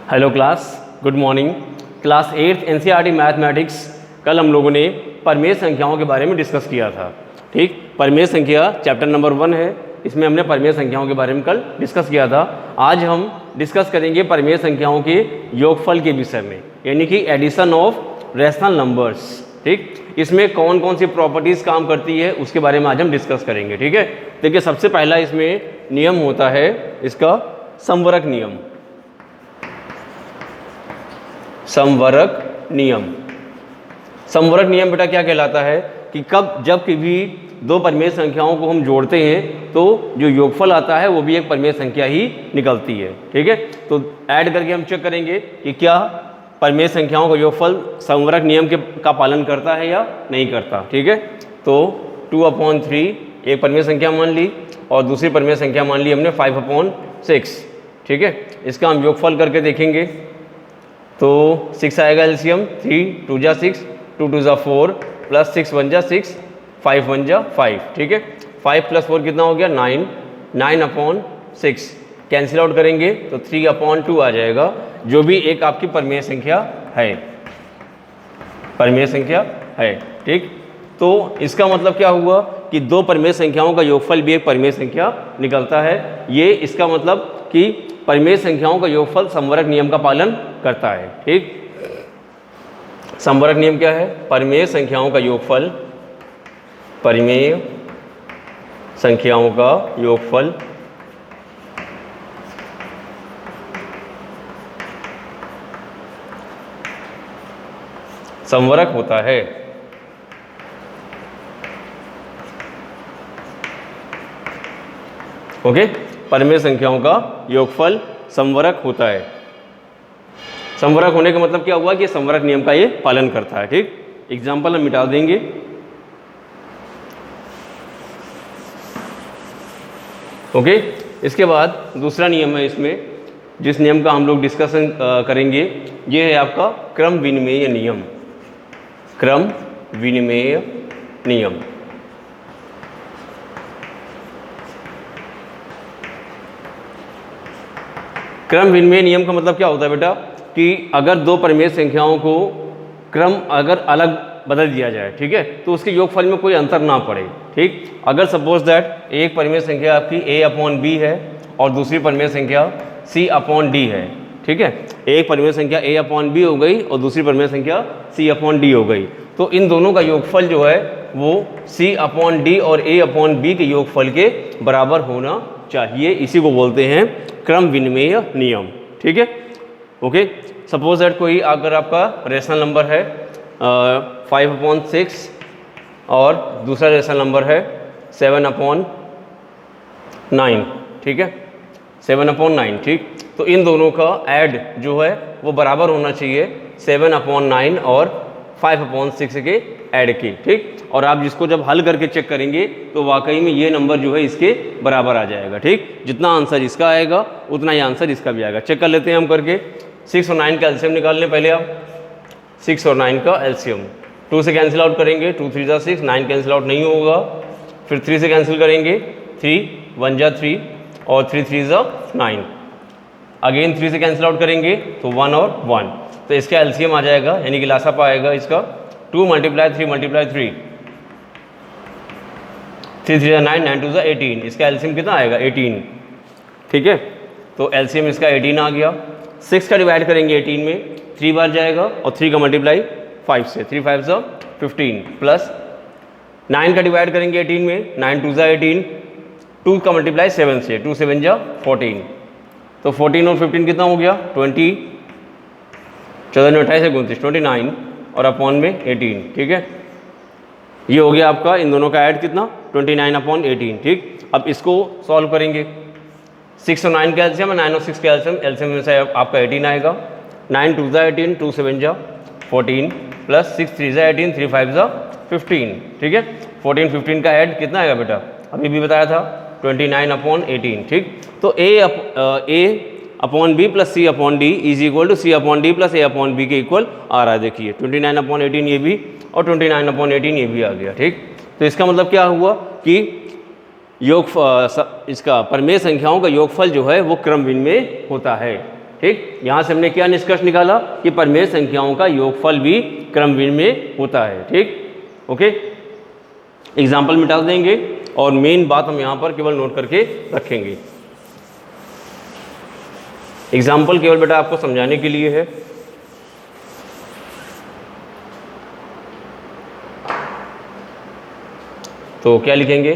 Hello class, good morning. Class 8 NCERT mathematics. कल हम लोगों ने परिमेय संख्याओं के बारे में डिस्कस किया था। ठीक, परिमेय संख्या चैप्टर नंबर 1 है, इसमें हमने परिमेय संख्याओं के बारे में कल डिस्कस किया था। आज हम डिस्कस करेंगे परिमेय संख्याओं के योगफल के विषय में, यानी कि एडिशन ऑफ रैशनल नंबर्स। ठीक, इसमें कौन कौन सी प्रॉपर्टीज़ काम करती है उसके बारे में आज हम डिस्कस करेंगे। ठीक है, देखिए सबसे पहला इसमें नियम होता है इसका समवरक नियम। समवरक नियम, समवरक नियम बेटा क्या कहलाता है कि जब कभी दो परिमेय संख्याओं को हम जोड़ते हैं तो जो योगफल आता है वो भी एक परिमेय संख्या ही निकलती है। ठीक है, तो ऐड करके हम चेक करेंगे कि क्या परिमेय संख्याओं का योगफल समवरक नियम का पालन करता है या नहीं करता। ठीक है, तो 2/3 एक परिमेय संख्या मान ली और दूसरी परिमेय संख्या मान ली हमने 5/6। ठीक है, इसका हम योगफल करके देखेंगे तो 6 आएगा एलसीएम, 3 2 जा 6, 2 2 जा 4 प्लस 6 1 जा 6, 5 1 जा 5। ठीक है, 5 + 4 कितना हो गया 9, 9/6 कैंसिल आउट करेंगे तो 3/2 आ जाएगा, जो भी एक आपकी परिमेय संख्या है, परिमेय संख्या है। ठीक, तो इसका मतलब क्या हुआ कि दो परिमेय संख्याओं का योगफल भी एक परिमेय संख्या निकलता है। ये इसका मतलब कि परिमेय संख्याओं का योगफल समवरक नियम का पालन करता है। ठीक, समवरक नियम क्या है? परिमेय संख्याओं का योगफल, परिमेय संख्याओं का योगफल समवरक होता है। ओके, परिमेय संख्याओं का योगफल समवरक होता है। समवरक होने का मतलब क्या हुआ कि समवरक नियम का ये पालन करता है। ठीक, एग्जाम्पल हम मिटा देंगे। ओके, इसके बाद दूसरा नियम है इसमें, जिस नियम का हम लोग डिस्कशन करेंगे, ये है आपका क्रम विनिमेय नियम। क्रम विनिमेय नियम। क्रम विनिमेय नियम का मतलब क्या होता है बेटा कि अगर दो परिमेय संख्याओं को क्रम अगर अलग बदल दिया जाए, ठीक है, तो उसके योगफल में कोई अंतर ना पड़े। ठीक, अगर सपोज दैट एक परिमेय संख्या आपकी a/b है और दूसरी परिमेय संख्या c/d है। ठीक है, एक परिमेय संख्या a/b हो गई और दूसरी परिमेय संख्या c/d हो गई, तो इन दोनों का योगफल जो है वो c/d और a/b के योगफल के बराबर होना चाहिए। इसी को बोलते हैं क्रम विनिमेय नियम। ठीक है, ओके, सपोज दैट कोई अगर आपका रेशनल नंबर है 5/6 और दूसरा रेशनल नंबर है 7/9। ठीक है, 7/9। ठीक, तो इन दोनों का ऐड जो है वो बराबर होना चाहिए 7/9 और 5/6 के ऐड की। ठीक, और आप जिसको जब हल करके चेक करेंगे तो वाकई में ये नंबर जो है इसके बराबर आ जाएगा। ठीक, जितना आंसर इसका आएगा उतना ही आंसर इसका भी आएगा। चेक कर लेते हैं हम करके। 6 और 9 का एलसीएम निकाल लें पहले आप। 6 और 9 का एलसीएम 2 से कैंसिल आउट करेंगे, 2 3 जा 6, 9 कैंसिल आउट नहीं होगा। फिर 3 से कैंसिल करेंगे, 3 1 जा 3 और 3 3 जा 9। अगेन 3 से कैंसिल आउट करेंगे तो 1 और 1, तो इसका एलसीएम आ जाएगा, यानी कि लासा पाएगा इसका 2 × 3 × 3, 3 3 9, 9 2 18। इसका एलसीएम कितना आएगा 18। ठीक है, तो एलसीएम इसका 18 आ गया। 6 का डिवाइड करेंगे 18 में, 3 बार जाएगा और 3 का मल्टीप्लाई 5 से, 3 5 15 प्लस 9 का डिवाइड करेंगे 18 में, 9 2 18, 2 का मल्टीप्लाई 7 से, 2 7 14, तो 14 और 15 कितना हो गया 20, 14 में 28 29, 29 और अपॉन में 18। ठीक है, ये हो गया आपका इन दोनों का ऐड कितना 29/18। ठीक, अब इसको सॉल्व करेंगे। 6 और 9 का एलसीएम है, 9 और 6 का एलसीएम, एलसीएम में से आपका 18 आएगा। 9 2 18, 2 7 14 प्लस 6 3 18, 3 5 15। ठीक है, 14 15 का ऐड कितना आएगा बेटा, अभी भी बताया था 29/18। ठीक, तो a/b plus c/d is equal to c/d plus a/b के इक्वल आ रहा है। देखिए 29/18 ये भी और 29/18 ये भी आ गया। ठीक, तो इसका मतलब क्या हुआ कि योग इसका परिमेय संख्याओं का योगफल जो है वो क्रम विनिमेय होता है। ठीक। यहाँ से हमने क्या निष्कर्ष निकाला कि परिमेय संख्याओं का योगफल भी क्रमविन में होता है, ठीक। ओके, एग्जाम्पल मिटा देंगे और मेन बात हम यहाँ पर केवल नोट करके रखेंगे। एग्जाम्पल केवल बेटा आपको समझाने के लिए है। तो क्या लिखेंगे,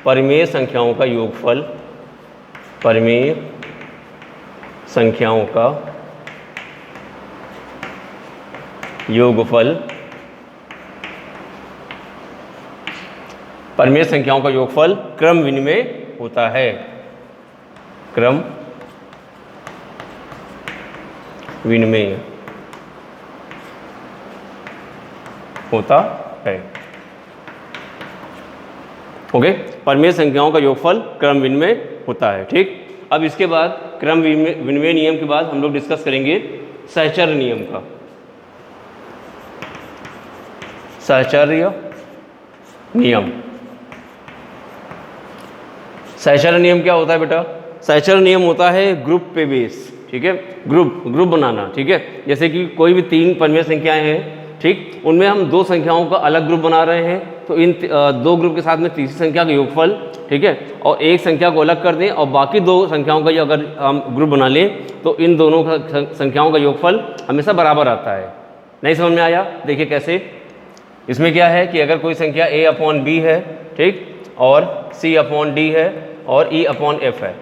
परिमेय संख्याओं का योगफल, परिमेय संख्याओं का योगफल, परिमेय संख्याओं का योगफल क्रम विनिमय होता है, क्रम विनिमय होता है। ओके, परिमेय संख्याओं का योगफल क्रम विनिमय होता है, ठीक। अब इसके बाद क्रम विनिमय नियम के बाद हम लोग डिस्कस करेंगे सहचर्य नियम का। सहचर्य नियम, सहचर्य नियम क्या होता है बेटा? सहचर्य नियम होता है ग्रुप पे बेस, ठीक है, ग्रुप बनाना, ठीक है। जैसे कि कोई भी 3 परिमेय संख्याएं हैं, ठीक, उनमें हम 2 संख्याओं का अलग ग्रुप बना रहे हैं, तो इन 2 ग्रुप के साथ में तीसरी संख्या का योगफल, ठीक है, और एक संख्या को अलग कर दें और बाकी 2 संख्याओं का अगर हम ग्रुप बना लें तो इन दोनों संख्याओं का योगफल हमेशा बराबर आता है। नहीं समझ में आया? देखिए कैसे। इसमें क्या है कि अगर कोई संख्या a/b है, ठीक, और c/d है और e/f है,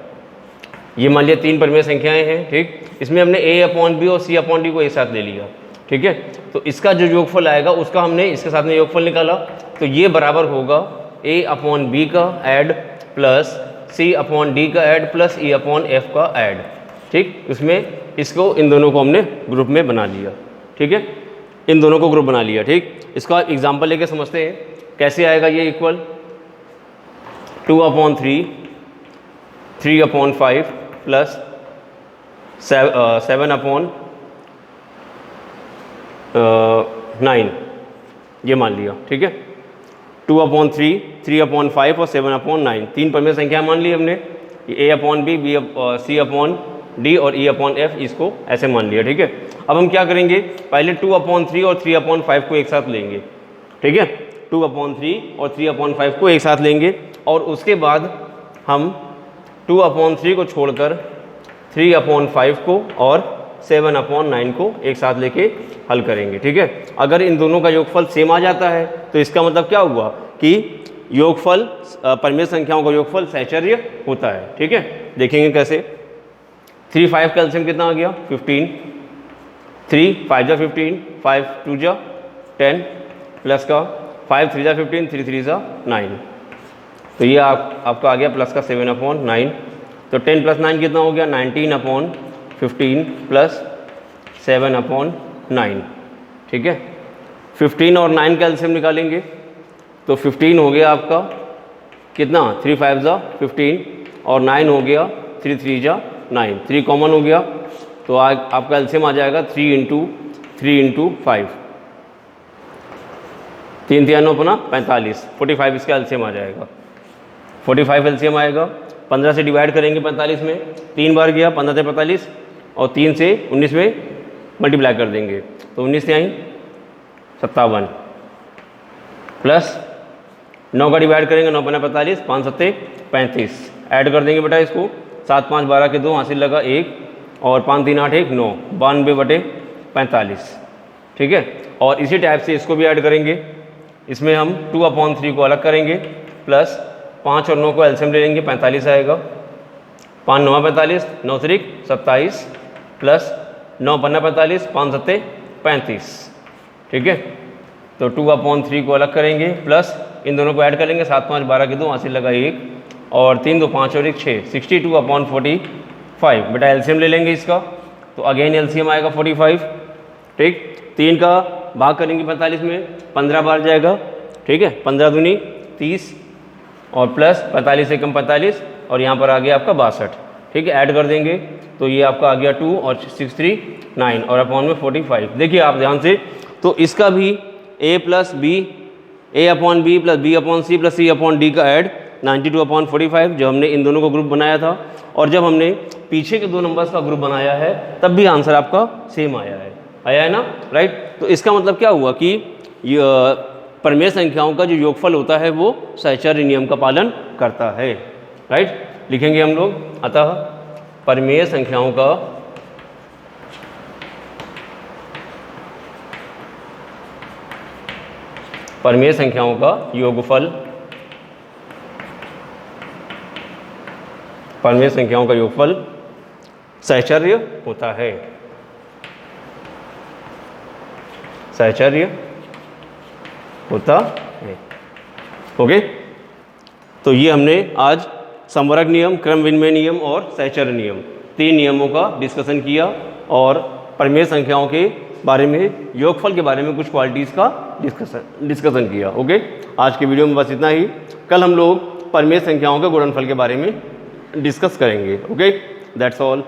ये मान लिया 3 परिमेय संख्याएं हैं, ठीक। इसमें हमने a/b और c/d को एक साथ ले लिया, ठीक है। तो इसका जो योगफल आएगा उसका हमने इसके साथ में योगफल निकाला, तो ये बराबर होगा a/b का ऐड प्लस c/d का ऐड प्लस e/f का ऐड, ठीक। इसमें इसको इन दोनों को हमने ग्रुप में बना लिया, ठीक है, इन दोनों को ग्रुप बना लिया, ठीक। इसका एग्जाम्पल लेके समझते हैं कैसे आएगा ये इक्वल। 2/3 3/5 प्लस 7/9 ये मान लिया, ठीक है। 2/3 3/5 और 7/9 3 परिमेय संख्या मान ली हमने, a/b c/d और e/f, इसको ऐसे मान लिया, ठीक है। अब हम क्या करेंगे, पहले 2/3 और 3/5 को एक साथ लेंगे, ठीक है, 2/3 और 3/5 को एक साथ लेंगे और उसके बाद हम 2/3 को छोड़कर 3/5 को और 7/9 को एक साथ लेके हल करेंगे, ठीक है। अगर इन दोनों का योगफल सेम आ जाता है तो इसका मतलब क्या हुआ कि योगफल, परिमेय संख्याओं का योगफल सहचर्य होता है, ठीक है। देखेंगे कैसे। 3 5 का एलसीएम कितना आ गया? 15। 3 5 जा 15, 5 2 जा 10 प्लस का 5 3 जा 15, 3 3 जा 9, तो ये आपका आ गया प्लस का 7/9। तो 10 + 9 कितना हो गया? 19/15 प्लस 7/9, ठीक है। 15 और 9 का एलसीएम निकालेंगे तो 15 हो गया आपका कितना? 3 5 जा 15 और 9 हो गया 3 3 जा 9, 3 कॉमन हो गया तो आपका एलसीएम आ जाएगा 3 × 5, 3 3 9 अपना 45, 45 इसका एलसीएम आ जाएगा। 45 एलसीएम आएगा। 15 से डिवाइड करेंगे 45 में, 3 बार गया, 15 से 45 और 3 से 19 में मल्टीप्लाई कर देंगे तो 19 से आई 57 प्लस 9 का डिवाइड करेंगे, 9 × 45, 5 7 35, ऐड कर देंगे बेटा इसको, 7 5 12 के 2 हासिल लगा 1 और 5 3 8 1 9, 92/45, ठीक है। और इसी टाइप से इसको भी ऐड करेंगे। इसमें हम 2/3 को अलग करेंगे प्लस 5 और 9 को एलसीएम ले लेंगे, 45 आएगा। 5 9 45, 9 3 27 प्लस 9 5 45, 5 7 35, ठीक है। तो 2/3 को अलग करेंगे प्लस इन दोनों को ऐड करेंगे, 7 5 12 के 2 हासिल लगा 1 और 3 2 5 और 1 6, 62/45। बेटा एलसीएम ले लेंगे इसका, तो अगेन एलसीएम आएगा 45, ठीक। 3 का भाग करेंगे 45 में, 15 बार जाएगा, ठीक है, 15 दूनी 30 और प्लस 45 से कम 45 और यहाँ पर आ गया आपका 62, ठीक है। ऐड कर देंगे तो ये आपका आ गया 2 और 6 3 9 और अपॉन में 45। देखिए आप ध्यान से, तो इसका भी a + b, a/b + b/c + c/d का ऐड 92/45 जब हमने इन दोनों का ग्रुप बनाया था, और जब हमने पीछे के दो नंबर्स का ग्रुप बनाया है तब भी आंसर आपका सेम आया है ना, राइट। तो इसका मतलब क्या हुआ कि परिमेय संख्याओं का जो योगफल होता है वो सहचर्य नियम का पालन करता है, राइट। लिखेंगे हम लोग, अतः परिमेय संख्याओं का योगफल, परिमेय संख्याओं का योगफल सहचर्य होता है, सहचर्य होता है। ओके, तो ये हमने आज समवर्ग नियम, क्रम विनिमय नियम और सहचर्य नियम, 3 नियमों का डिस्कशन किया और परिमेय संख्याओं के बारे में, योगफल के बारे में कुछ क्वालिटीज़ का डिस्कशन किया। ओके, आज के वीडियो में बस इतना ही। कल हम लोग परिमेय संख्याओं के गुणनफल के बारे में डिस्कस करेंगे। Okay, that's all.